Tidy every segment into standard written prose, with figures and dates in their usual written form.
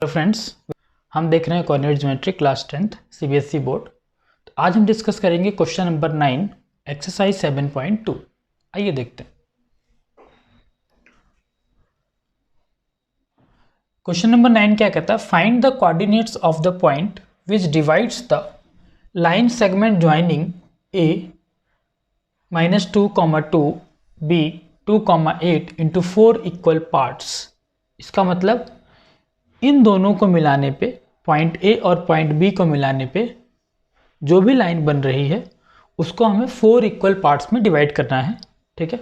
Hello friends, हम देख रहे हैं coordinate geometry class 10th CBSE board. तो आज हम डिस्कस करेंगे क्वेश्चन नंबर 9 एक्सरसाइज 7.2। आइए देखते हैं। क्वेश्चन नंबर 9 क्या कहता है? Find the coordinates of the point which divides the line segment joining A -2, 2, B 2, 8 into 4 equal parts. इसका मतलब इन दोनों को मिलाने पे, पॉइंट ए और पॉइंट बी को मिलाने पे जो भी लाइन बन रही है उसको हमें 4 इक्वल पार्ट्स में डिवाइड करना है। ठीक है,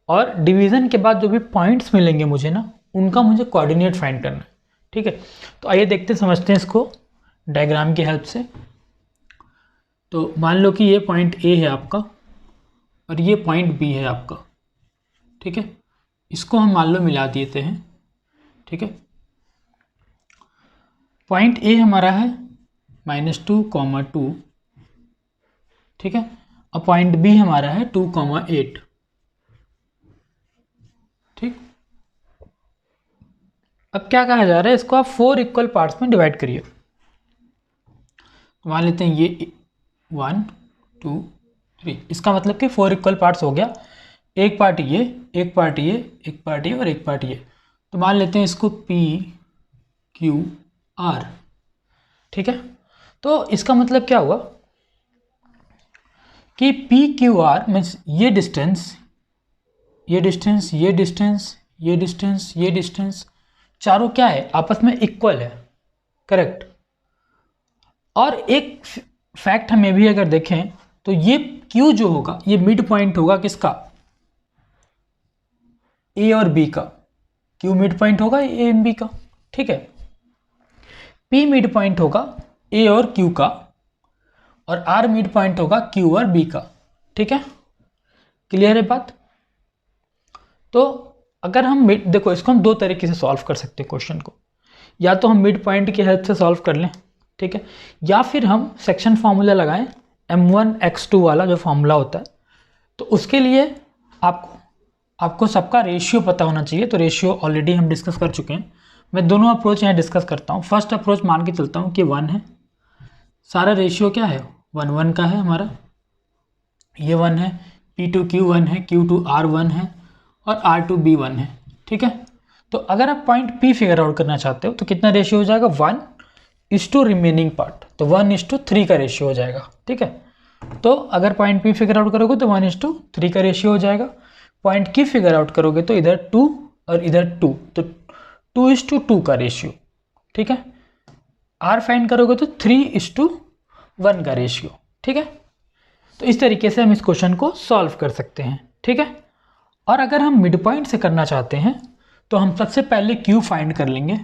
और डिवीज़न के बाद जो भी पॉइंट्स मिलेंगे मुझे ना, उनका मुझे कोऑर्डिनेट फाइंड करना है। ठीक है, तो आइए देखते समझते हैं इसको डायग्राम की हेल्प से। तो मान लो कि ये पॉइंट ए है आपका और ये पॉइंट बी है आपका। ठीक है, इसको हम मान लो मिला देते हैं। ठीक है, पॉइंट ए हमारा है -2, 2। ठीक है, और पॉइंट बी हमारा है 2, 8। ठीक, अब क्या कहा जा रहा है, इसको आप 4 इक्वल पार्ट्स में डिवाइड करिए। मान लेते हैं ये 1, 2, 3। इसका मतलब कि 4 इक्वल पार्ट्स हो गया। एक पार्ट ये, एक पार्ट ये, एक पार्ट ये और एक पार्ट ये। तो मान लेते हैं इसको P, Q, R। ठीक है, तो इसका मतलब क्या हुआ कि P, Q, R मीन्स ये डिस्टेंस, ये डिस्टेंस, ये डिस्टेंस, ये डिस्टेंस, ये डिस्टेंस, चारों क्या है, आपस में इक्वल है। करेक्ट। और एक फैक्ट हम ये भी अगर देखें तो ये Q जो होगा ये मिड पॉइंट होगा किसका, A और B का। Q मिड पॉइंट होगा A एंड B का। ठीक है, P मिड पॉइंट होगा A और Q का, और R मिड पॉइंट होगा Q और B का। ठीक है, क्लियर है बात? तो अगर हम देखो, इसको हम दो तरीके से सॉल्व कर सकते हैं क्वेश्चन को। या तो हम मिड पॉइंट की हेल्प से सॉल्व कर लें, ठीक है, या फिर हम सेक्शन फार्मूला लगाएं, m1x2 वाला जो फार्मूला होता है। तो उसके लिए आपको सबका रेशियो पता होना चाहिए। तो रेशियो ऑलरेडी हम डिस्कस कर चुके हैं। मैं दोनों अप्रोच यहाँ डिस्कस करता हूँ। फर्स्ट अप्रोच मान के चलता हूँ कि 1 है, सारा रेशियो क्या है 1, 1 का है हमारा, ये 1 है, P2Q1 है, Q2R1 है और R2B 1 है। ठीक है, तो अगर आप पॉइंट P फिगर आउट करना चाहते हो तो कितना रेशियो हो जाएगा 1:2 रिमेनिंग पार्ट, तो 1:3 का रेशियो हो जाएगा। ठीक है, तो अगर पॉइंट P फिगर आउट करोगे तो 1:3 का रेशियो हो जाएगा। पॉइंट Q फिगर आउट करोगे तो इधर 2 और इधर 2, तो 2:2 का रेशियो। ठीक है, R फाइंड करोगे तो 3:1 का रेशियो। ठीक है, तो इस तरीके से हम इस क्वेश्चन को सॉल्व कर सकते हैं। ठीक है, और अगर हम मिड पॉइंट से करना चाहते हैं तो हम सबसे पहले Q फाइंड कर लेंगे।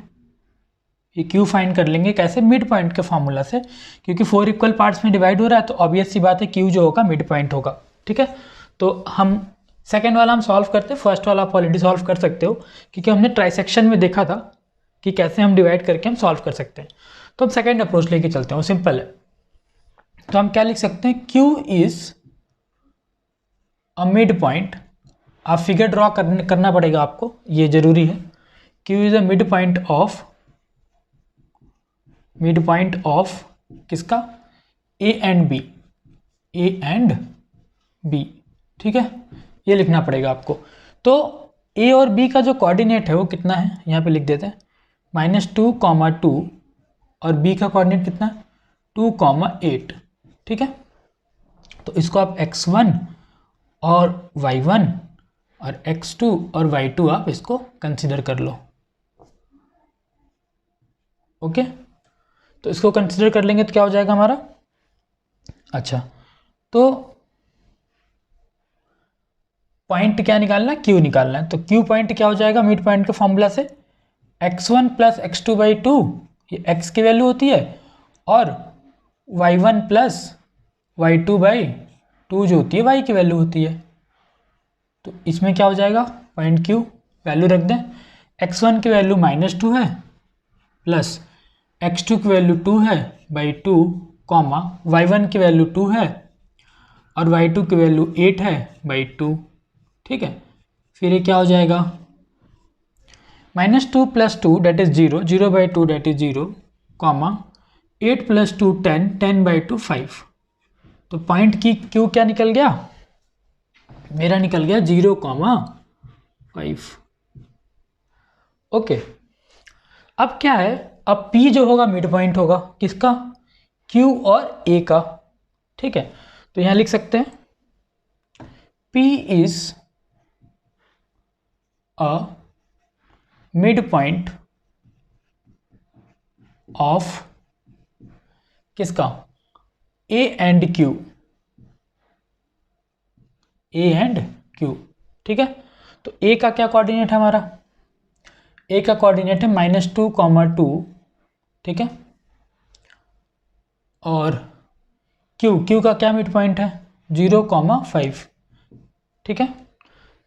ये Q फाइंड कर लेंगे कैसे, मिड पॉइंट के फॉर्मूला से, क्योंकि 4 इक्वल पार्ट्स में डिवाइड हो रहा है तो ऑब्वियस सी बात है Q जो होगा मिड पॉइंट होगा। ठीक है, तो हम सेकेंड वाला हम सॉल्व करते हैं, फर्स्ट वाला आप ऑलरेडी सॉल्व कर सकते हो क्योंकि हमने ट्राइसेक्शन में देखा था कि कैसे हम डिवाइड करके हम सॉल्व कर सकते हैं। तो हम सेकेंड अप्रोच लेके चलते हैं, वो सिंपल है। तो हम क्या लिख सकते हैं, Q is a mid point. आप फिगर ड्रॉ करना पड़ेगा आपको, ये जरूरी है। Q is a mid point of किसका, A and B, A and B। ठीक है, ये लिखना पड़ेगा आपको। तो A और B का जो कोऑर्डिनेट है वो कितना है, यहाँ पे लिख देते हैं -2, 2 और B का कोऑर्डिनेट कितना है 2, 8। ठीक है, तो इसको आप x1 और y1 और x2 और y2 आप इसको कंसीडर कर लो। ओके, तो इसको कंसीडर कर लेंगे तो क्या हो जाएगा हमारा, अच्छा, तो पॉइंट क्या निकालना है, Q निकालना है। तो Q पॉइंट क्या हो जाएगा मिड पॉइंट के फॉर्मूला से, x1 + x2/2, ये x की वैल्यू होती है, और y1 + y2/2 जो होती है y की वैल्यू होती है। तो इसमें क्या हो जाएगा, पॉइंट Q वैल्यू रख दें, x1 की वैल्यू -2 है, प्लस x2 की वैल्यू 2 है /2, y1 की वैल्यू 2 है और y2 की वैल्यू 8 है /2। ठीक है, फिर ये क्या हो जाएगा, -2 + 2 that is 0, 0/2 that is 0, comma 8 + 2 10, 10/2 5। तो पॉइंट की क्यू क्या निकल गया, मेरा निकल गया 0,5। ओके, अब क्या है, अब P जो होगा मिड पॉइंट होगा किसका, Q और A का, ठीक है। तो यहां लिख सकते हैं P is a mid point of किसका, A and Q, A and Q, ठीक है। तो A का क्या कोऑर्डिनेट है हमारा, A का कोऑर्डिनेट है -2,2, ठीक है। और Q का क्या मिड पॉइंट है 0,5, ठीक है।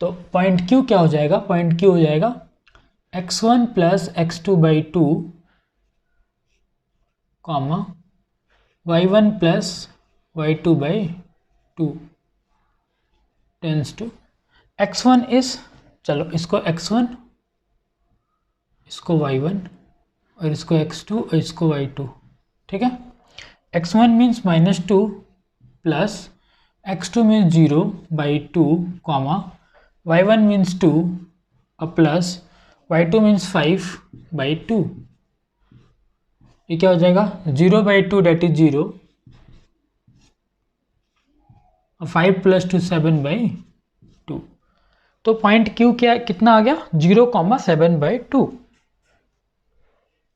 तो पॉइंट Q क्या हो जाएगा, पॉइंट Q हो जाएगा x1 + x2/2, y1 + y2/2 tense to x1 is, चलो इसको x1, इसको y1 और इसको x2 और इसको y2, ठीक है। x1 means -2 plus x2 means 0/2, y1 means 2 और प्लस y2 मीन्स 5/2। ये क्या हो जाएगा 0/2 दैट इज 0, 5 + 2 7/2। तो पॉइंट Q क्या कितना आ गया 0,7/2,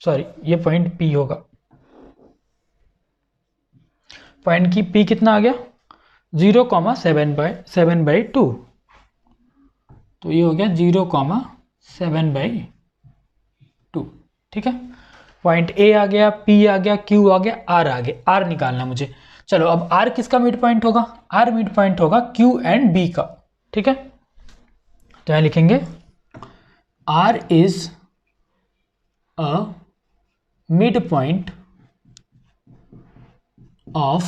सॉरी ये पॉइंट P होगा, पॉइंट की P कितना आ गया 0,7/2। तो ये हो गया 0,7/2, ठीक है। पॉइंट A आ गया, P आ गया, Q आ गया, R आ गया, R निकालना मुझे। चलो अब R किसका मिड पॉइंट होगा, R मिड पॉइंट होगा Q एंड B का, ठीक है। तो यहां लिखेंगे R is a mid point of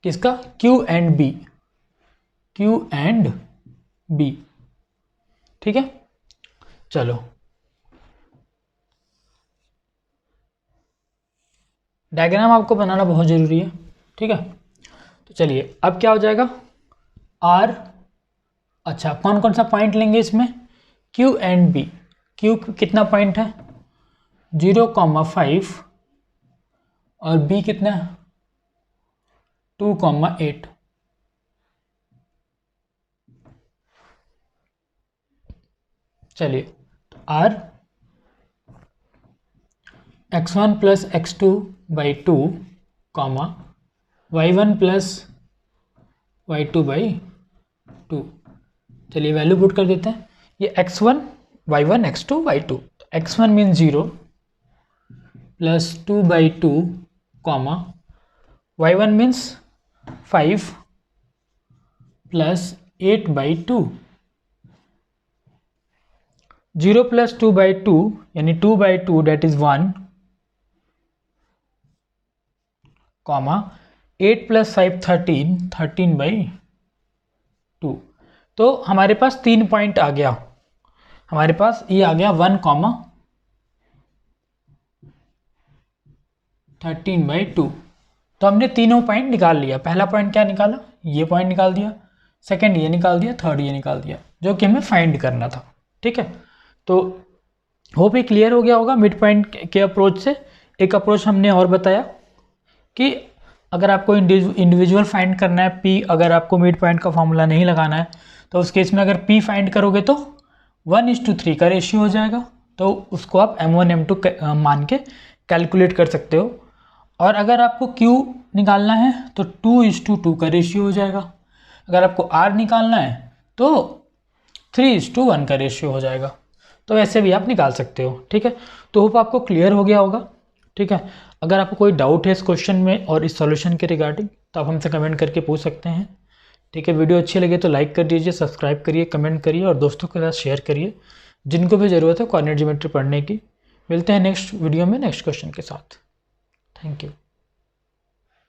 किसका Q and B, Q and B, ठीक है। चलो डायग्राम आपको बनाना बहुत जरूरी है, ठीक है। तो चलिए अब क्या हो जाएगा R, अच्छा कौन कौन सा पॉइंट लेंगे इसमें, Q एंड B। Q कितना पॉइंट है 0,5 और B कितना है 2,8। चलिए R x1 + x2/2, y1 + y2/2। चलिए वैल्यू पुट कर देते हैं, ये x1 y1 x2 y2, x1 mean 0 + 2/2, y1 means 5 + 8/2, 0 + 2/2 यानी 2/2 दैट इज 1, 8 + 5 13, 13/2। तो हमारे पास 3 पॉइंट आ गया, हमारे पास ये आ गया 1,13/2। तो हमने तीनों पॉइंट निकाल लिया, पहला पॉइंट क्या निकाला, ये पॉइंट निकाल दिया, सेकंड ये निकाल दिया, थर्ड ये निकाल दिया, जो कि हमें फाइंड करना था, ठीक है। तो होप ये क्लियर हो गया होगा मिड पॉइंट के अप्रोच से। एक अप्रोच हमने और बताया कि अगर आपको इंडिविजुअल फाइंड करना है P, अगर आपको मिड पॉइंट का फॉर्मूला नहीं लगाना है तो उस केस में अगर P फाइंड करोगे तो 1:3 का रेशियो हो जाएगा, तो उसको आप M1 M2 मान के कैलकुलेट कर सकते हो। और अगर आपको Q निकालना है तो 2:2 का रेशियो हो जाएगा, अगर आपको R निकालना है तो 3:1 का रेशियो हो जाएगा। तो ऐसे भी आप निकाल सकते हो, ठीक है। तो होप आपको क्लियर हो गया होगा, ठीक है। अगर आपको कोई डाउट है इस क्वेश्चन में और इस सॉल्यूशन के रिगार्डिंग तो आप हमसे कमेंट करके पूछ सकते हैं, ठीक है। वीडियो अच्छी लगे तो लाइक कर दीजिए, सब्सक्राइब करिए, कमेंट करिए और दोस्तों के साथ शेयर करिए जिनको भी ज़रूरत है कोऑर्डिनेट ज्योमेट्री पढ़ने की। मिलते हैं नेक्स्ट वीडियो में नेक्स्ट क्वेश्चन के साथ। Thank you.